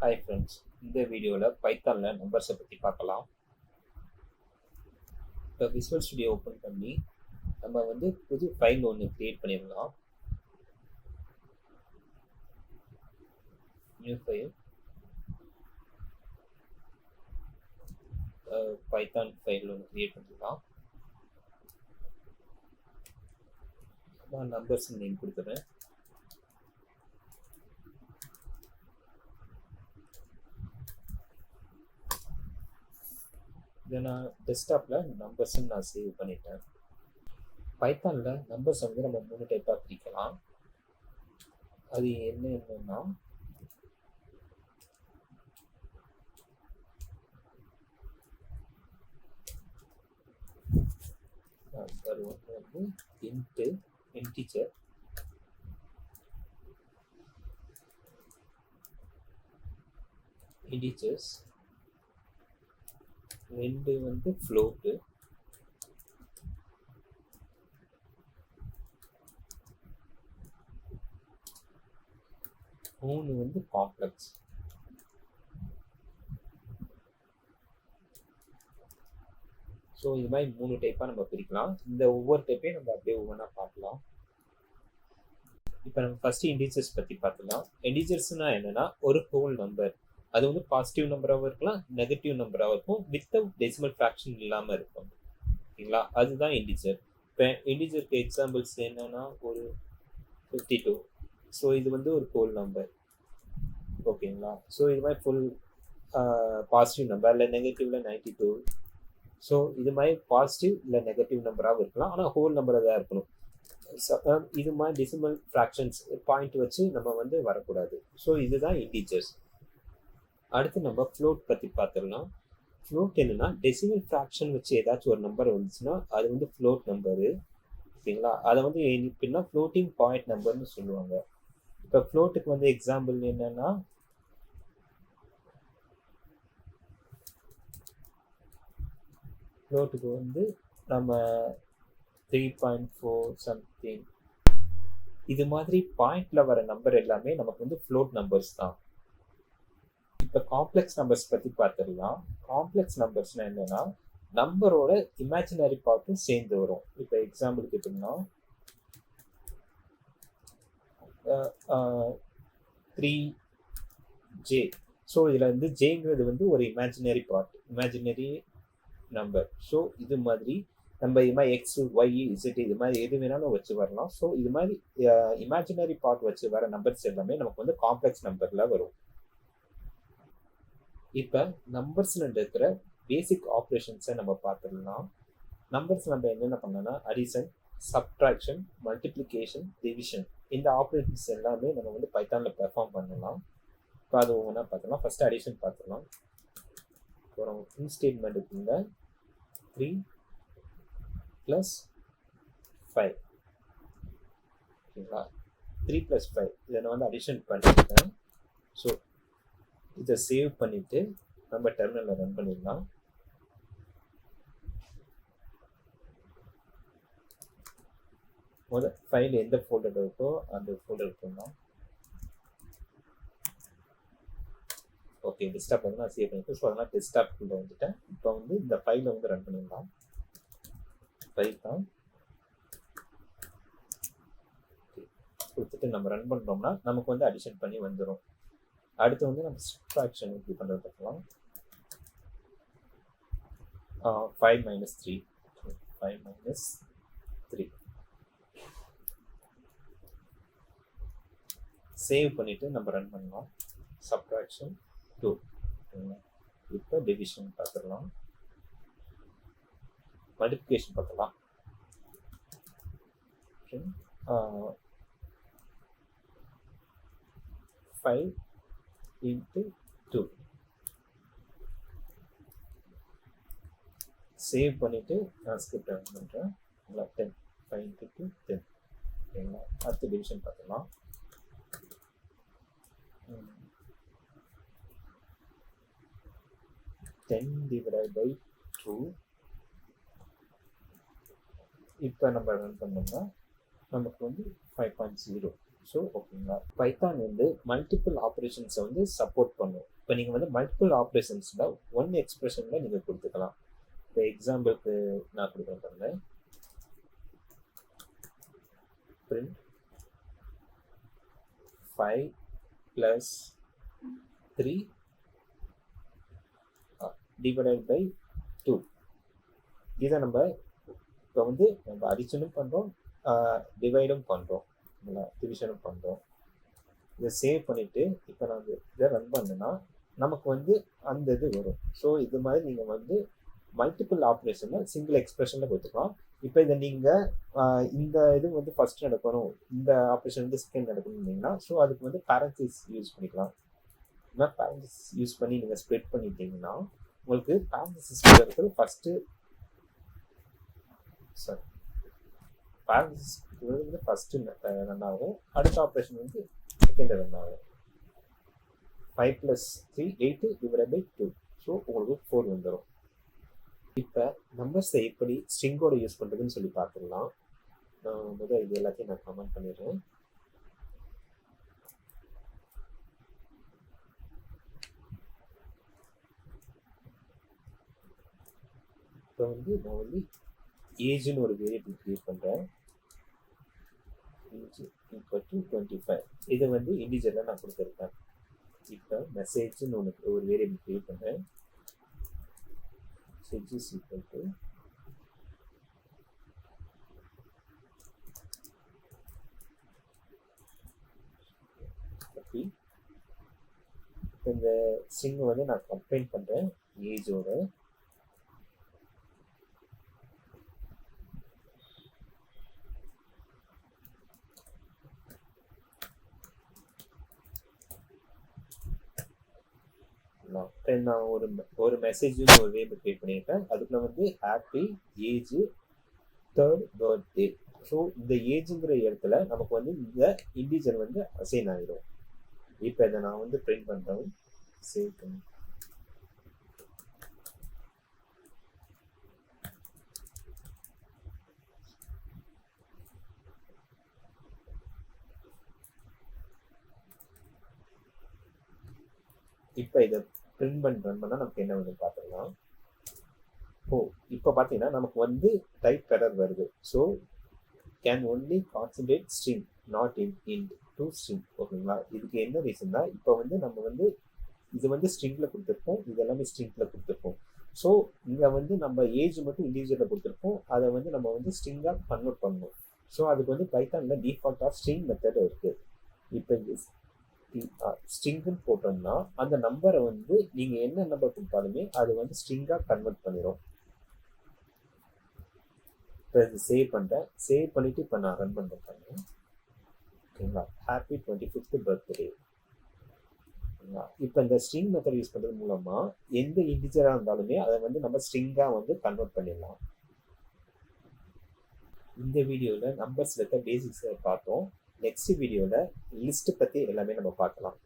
Hi friends, இந்த வீடியோவில் பைத்தானில் நம்பர்ஸை பற்றி பார்க்கலாம். இப்போ விசுவல் ஸ்டுடியோ ஓப்பன் பண்ணி நம்ம வந்து புது ஃபைல் ஒன்று க்ரியேட் பண்ணிடலாம். நியூ ஃபைல் பைத்தான் ஃபைல் ஒன்று க்ரியேட் பண்ணிடலாம். நான் நம்பர்ஸ் நேம் கொடுத்துட்றேன். இதை நான் டெஸ்க்டாப்பில் நம்பர்ஸ்ன்னு நான் சேவ் பண்ணிட்டேன். பைத்தானில் நம்பர்ஸ் வந்து நம்ம 3 டைப்பாக பிரிக்கலாம். அது என்னன்னா நம்பர் ஒன்று வந்து இன்டிஜர், இன்டிஜர்ஸ், 2 வந்து ஃப்ளோட்டு, 3 வந்து காம்ப்ளெக்ஸ். ஸோ இது மாதிரி 3 டைப்பாக நம்ம பிரிக்கலாம். இந்த ஒவ்வொரு டைப்பையும் நம்ம அப்படியே ஒவ்வொன்றா பார்க்கலாம். இப்போ நம்ம ஃபஸ்ட்டு இன்டிஜர்ஸ் பற்றி பார்த்துக்கலாம். இன்டிஜர்ஸ்னால் என்னென்னா ஒரு ஹோல் நம்பர். அது வந்து பாசிட்டிவ் நம்பராகவும் இருக்கலாம், நெகட்டிவ் நம்பராகவும் இருக்கும், வித்தவுட் டெசிமல் ஃப்ராக்ஷன் இல்லாமல் இருக்கும். ஓகேங்களா, அதுதான் இன்டிஜர். இப்போ இன்டிஜருக்கு எக்ஸாம்பிள்ஸ் என்னென்னா ஒரு 52. ஸோ இது வந்து ஒரு ஹோல் நம்பர். ஓகேங்களா, ஸோ இது மாதிரி ஃபுல் பாசிட்டிவ் நம்பர் இல்லை நெகட்டிவ்ல 92. ஸோ இது மாதிரி பாசிட்டிவ் இல்லை நெகட்டிவ் நம்பராகவும் இருக்கலாம், ஆனால் ஹோல் நம்பராக தான் இருக்கணும். இது மாதிரி டெசிமல் ஃப்ராக்ஷன்ஸ் பாயிண்ட் வச்சு நம்ம வந்து வரக்கூடாது. ஸோ இதுதான் இன்டிஜர்ஸ். அடுத்து நம்ம ஃப்ளோட் பற்றி பார்த்துடலாம். ஃப்ளோட் என்னன்னா டெசிமல் ஃப்ராக்ஷன் வச்சு ஏதாச்சும் ஒரு நம்பர் வந்துச்சுன்னா அது வந்து ஃப்ளோட் நம்பரு. ஓகேங்களா, அதை வந்து எப்படின்னா ஃப்ளோட்டிங் பாயிண்ட் நம்பர்னு சொல்லுவாங்க. இப்போ ஃப்ளோட்டுக்கு வந்து எக்ஸாம்பிள் என்னன்னா ஃப்ளோட்டுக்கு வந்து நம்ம 3.4 சம்திங் இது மாதிரி பாயிண்ட்ல வர நம்பர் எல்லாமே நமக்கு வந்து ஃப்ளோட் நம்பர்ஸ் தான். இப்போ காம்ப்ளெக்ஸ் நம்பர்ஸ் பற்றி பார்த்துடலாம். காம்ப்ளெக்ஸ் நம்பர்ஸ்னா என்னன்னா நம்பரோட இமேஜினரி பார்ட்டும் சேர்ந்து வரும். இப்போ எக்ஸாம்பிளுக்கு எப்படின்னா 3J. ஸோ இதில் வந்து ஜேங்கிறது வந்து ஒரு imaginary part, imaginary number. So இது மாதிரி நம்ம இது மாதிரி எக்ஸ், ஒய், இசட் இது மாதிரி எது வேணாலும் வச்சு வரலாம். ஸோ இது மாதிரி இமேஜினரி பார்ட் வச்சு வர நம்பர்ஸ் எல்லாமே நமக்கு வந்து காம்ப்ளெக்ஸ் நம்பரில் வரும். இப்போ நம்பர்ஸில் இருக்கிற பேசிக் ஆப்ரேஷன்ஸை நம்ம பார்த்துடலாம். நம்பர்ஸ் நம்ம என்னென்ன பண்ணோம்னா அடிஷன், சப்ட்ராக்ஷன், மல்டிப்ளிகேஷன், டிவிஷன், இந்த ஆப்ரேஷன்ஸ் எல்லாமே நம்ம வந்து பைத்தானில் பெர்ஃபார்ம் பண்ணலாம். இப்போ அது ஒவ்வொன்றா பார்த்துக்கலாம். ஃபஸ்ட்டு அடிஷன் பார்த்துக்கலாம். அப்புறம் இன் ஸ்டேட்மெண்ட்டுக்குள்ள 3 + 5. ஓகேங்களா, 3 + 5 இதை நான் வந்து அடிஷன் பண்ணியிருக்கேன். ஸோ இதை சேவ் பண்ணிவிட்டு நம்ம டெர்மினலில் ரன் பண்ணிடலாம். முதல் ஃபைல் எந்த ஃபோல்டர் இருக்கோ அந்த ஃபோல்டர் போடலாம். ஓகே, டெஸ்க்டாப் வந்து நான் சேவ் பண்ணிட்டேன். ஸோ அதனால் டெஸ்க்டாப்குள்ளே வந்துட்டேன். இப்போ வந்து இந்த ஃபைலை வந்து ரன் பண்ணிடலாம். பைத்தான் கொடுத்துட்டு நம்ம ரன் பண்ணுறோம்னா நமக்கு வந்து அடிஷன் பண்ணி வந்துடும். அடுத்து வந்து நம்ம சப்ட்ராக்ஷன் எப்படி பண்ணுறது பார்க்கலாம். 5 - 3, 5 - 3 சேவ் பண்ணிவிட்டு நம்ம ரன் பண்ணலாம். சப்ட்ராக்ஷன் 2. இப்போ டிவிஷன் பார்த்துடலாம், மல்டிப்ளிகேஷன் பார்த்துக்கலாம். 5 × 2 சேவ் பண்ணிவிட்டு நான் ஸ்கிரிப்ட் ரன் பண்ணுறேன். 10, 5 × 2 10. ஓகேங்களா, அடுத்து டிவிஷன் பார்த்துக்கலாம். 10/2. இப்போ நம்ம ரன் பண்ணோம்னா நமக்கு வந்து 5.0 ஸோ ஓகேங்களா, பைத்தான் வந்து மல்டிபிள் ஆப்ரேஷன்ஸை வந்து சப்போர்ட் பண்ணும். இப்போ நீங்கள் வந்து மல்டிபிள் ஆப்ரேஷன்ஸில் ஒன் எக்ஸ்பிரஷனில் நீங்கள் கொடுத்துக்கலாம். இப்போ எக்ஸாம்பிளுக்கு நான் கொடுக்குறேன் பாருங்க. print 5 plus 3 divided by 2. இதை நம்ம இப்போ வந்து நம்ம அடிஷனும் பண்ணுறோம், டிவைடும் பண்ணுறோம், டிவிஷனும் பண்ணுறோம். இதை சேவ் பண்ணிவிட்டு இப்போ நான் இதை ரன் பண்ணேன்னா நமக்கு வந்து அந்த இது வரும். ஸோ இது மாதிரி நீங்கள் வந்து மல்டிபிள் ஆப்ரேஷனை சிங்கிள் எக்ஸ்பிரஷனில் கொடுத்துக்கலாம். இப்போ இதை நீங்கள் இந்த இது வந்து ஃபர்ஸ்ட் நடக்கணும், இந்த ஆப்ரேஷன் வந்து செகண்ட் நடக்கணும்னீங்கன்னா ஸோ அதுக்கு வந்து பேரன்சிஸ் யூஸ் பண்ணிக்கலாம். பேரன்சிஸ் யூஸ் பண்ணி நீங்கள் ஸ்ப்ரெட் பண்ணிட்டீங்கன்னா உங்களுக்கு பேரன்சிஸ் இருக்கிறது ஃபஸ்ட்டு பேரன்சிஸ் வந்து ஃபஸ்ட்டு ரன் ஆகும், அடுத்த ஆப்ரேஷன் வந்து செகண்ட் ரன் ஆகும். 5 + 3 8 divided by 2. ஸோ உங்களுக்கு 4 வந்துடும். இப்போ நம்பர்ஸை எப்படி ஸ்ட்ரிங்கோட யூஸ் பண்ணுறதுன்னு சொல்லி பார்த்துடலாம். முதல் இது எல்லாத்தையும் நான் கமெண்ட் பண்ணிடுறேன். இப்போ வந்து நான் வந்து ஏஜ்னு ஒரு வேரியபிள் கிரியேட் பண்ணுறேன். ஏஜ் = 25. இதை வந்து இன்டிஜரில் நான் கொடுத்துருக்கேன். இப்போ மெசேஜ்னு ஒரு வேரியபிள் கிரியேட் பண்ணுறேன். message is equal to copy. இந்த ஸ்ட்ரிங் வந்து நான் கம்பைன் பண்ணுறேன் ஏஜோட. நான் ஒரு மெசேஜ்னு ஒரு வேரியபிள் கிரியேட் பண்ணியிருக்கேன். அதுக்குள்ள வந்து happy age 3rd birthday. So இந்த ஏஜுங்கிற இடத்துல நமக்கு வந்து இந்த இன்டிஜர் வந்து அசைன் ஆகிடும். இப்போ இதை நான் வந்து பிரிண்ட் பண்ணுறேன், சேவ் பண்ணி. இப்போ இதை பிரிண்ட் பண்ணா நமக்கு என்ன வந்து பார்த்துக்கலாம். இப்போ பார்த்தீங்கன்னா நமக்கு வந்து டைப் எரர் வருது. So can only concentrate string not int to string. ஓகேங்களா, இதுக்கு என்ன ரீசன்னா இப்போ வந்து நம்ம வந்து இது வந்து ஸ்ட்ரிங்கில் கொடுத்துருப்போம், இது எல்லாமே ஸ்ட்ரிங்கில் கொடுத்துருப்போம். ஸோ இங்கே வந்து நம்ம ஏஜ் மட்டும் இண்டிவிஜுவலில் கொடுத்துருப்போம், அதை வந்து நம்ம வந்து ஸ்ட்ரிங்காக கன்வெர்ட் பண்ணணும். ஸோ அதுக்கு வந்து பைத்தானில் டிஃபால்ட்டாக ஸ்ட்ரிங் மெத்தட் இருக்குது. இப்போ ஸ்ட்ரிங்குன்னு போட்டோம்னா அந்த நம்பரை வந்து நீங்கள் என்ன நம்பர் கொடுத்தாலுமே அது வந்து ஸ்ட்ரிங்காக கன்வெர்ட் பண்ணிடும். இப்போ இது சேவ் பண்ணுறேன். சேவ் பண்ணிவிட்டு இப்போ நான் ரன் பண்ணுறேன் பாருங்க. ஓகேங்களா, ஹாப்பி 25th பர்த்டே. ஓகேங்களா, இப்போ இந்த ஸ்ட்ரிங் மெத்தட் யூஸ் பண்ணுறது மூலமாக எந்த இன்டிஜராக இருந்தாலுமே அதை வந்து நம்ம ஸ்ட்ரிங்காக வந்து கன்வெர்ட் பண்ணிடலாம். இந்த வீடியோவில் நம்பர்ஸில் இருக்க பேசிக்ஸை பார்த்தோம். நெக்ஸ்ட் வீடியோவில் லிஸ்ட் பற்றி எல்லாமே நம்ம பார்க்கலாம்.